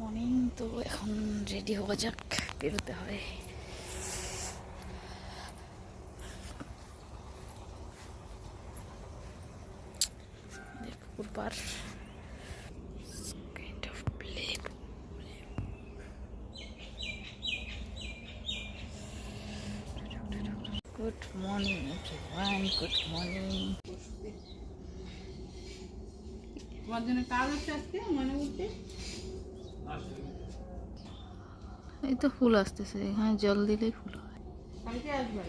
Morning. তো এখন ready হওয়া যাক, বেরোতে হবে। পুকুর পার, good morning everyone, good morning. তোমার জন্য কাজ হচ্ছে আজকে মনে করতে। এই তো ফুল আসতেছে, এখানে জল দিলেই ফুল হয়। কালকে আসবে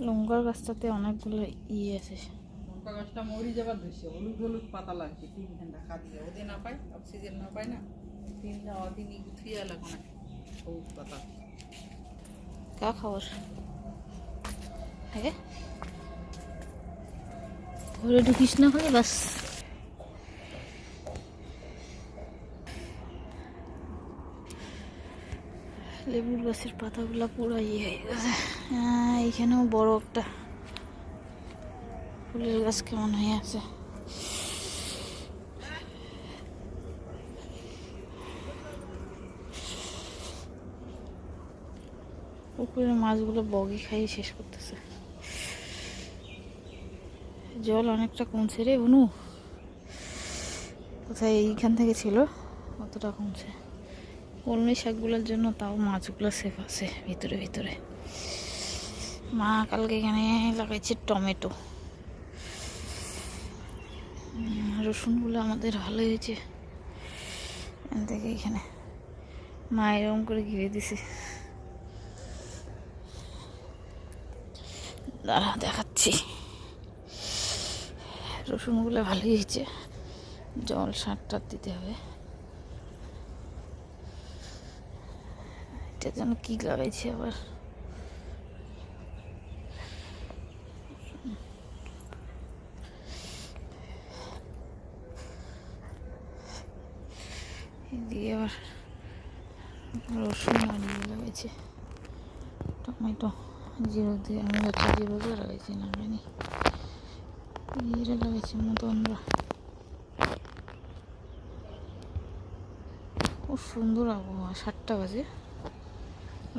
লঙ্কার গাছটাতে অনেকগুলো আছে। লঙ্কা গাছটা মরি যাবার দৃশ্য, হলুদ হলুদ পাতা লাগছে। 3 ঘন্টা খাদিয়ে ওদের না পায়, অক্সিজেন না পায় না, 3 দিনই গুছিয়ে এলাকা না সবুজ পাতা। কা খবর? হ্যাঁ, ঘরে ঢুকিস না হলে বাস। লেবুর গাছের পাতাগুলো পুরো হয়ে গেছে। এইখানেও বড় একটা ফুলের গাছ কেমন হয়ে আছে। পুকুরের মাছগুলো বগি খাইয়ে শেষ করতেছে। জল অনেকটা কমছে রে অনু, কোথায় এইখান থেকে ছিল অতটা কমছে। কলমি শাকগুলোর জন্য তাও মাছগুলো সেফ আছে ভিতরে ভিতরে। মা কালকে এখানে লাগাইছে টমেটো, রসুনগুলো আমাদের ভালো হয়েছে। এখান থেকে এখানে মা এরকম করে ঘিরে দিছে। দাঁড়া দেখাচ্ছি, রসুনগুলো ভালোই হয়েছে। জল সার দিতে হবে। এটা যেন কি লাগাইছে আবার, এদিকে আবার রসুন মানিয়ে লাগাইছে। টমেটো জিরো দিয়ে, আমি একটা জিরো দিয়ে লাগাইছি, লাগাইনি এরা লাগাইছে মতনরা। খুব সুন্দর আবহাওয়া। 7টা বাজে,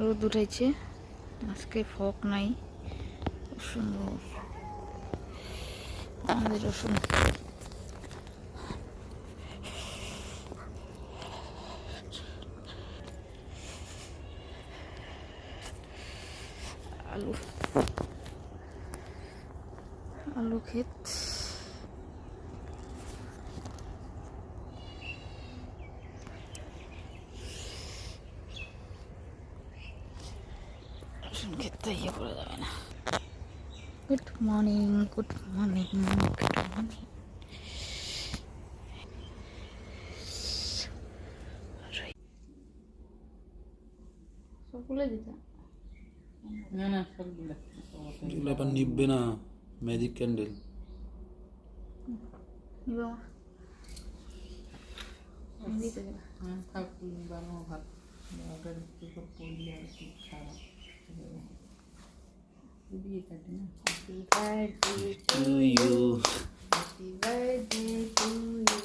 রোদ উঠাইছে, আজকে ফক নাই। খুব সুন্দর আমাদের রসুন। আলু, আলু ক্ষেত। রসুন ক্ষেতটা ইয়ে করা যাবে না। Good morning, good morning, good morning. সবগুলো দিতাম না না সবগুলো এগুলো এবার নিববে না, ম্যাজিক ক্যান্ডেল নিবা দিতে গেলে। হ্যাঁ থাক, বানো ভাত আগের থেকে পড়লে আর কি খারাপ দিয়ে কাটে না। To you. Happy birthday to you.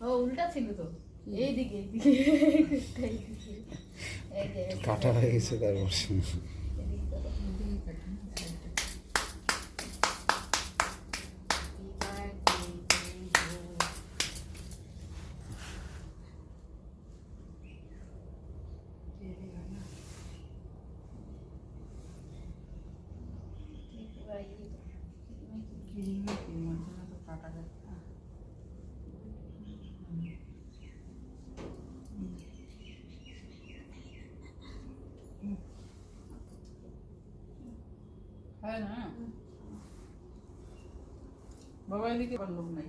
ও উল্টা ছিল তো, এইদিকে কাটা হয়ে গেছে তারপর। কাটা যাচ্ছে না। হয় না বাবা, এদিকে লোক নাই।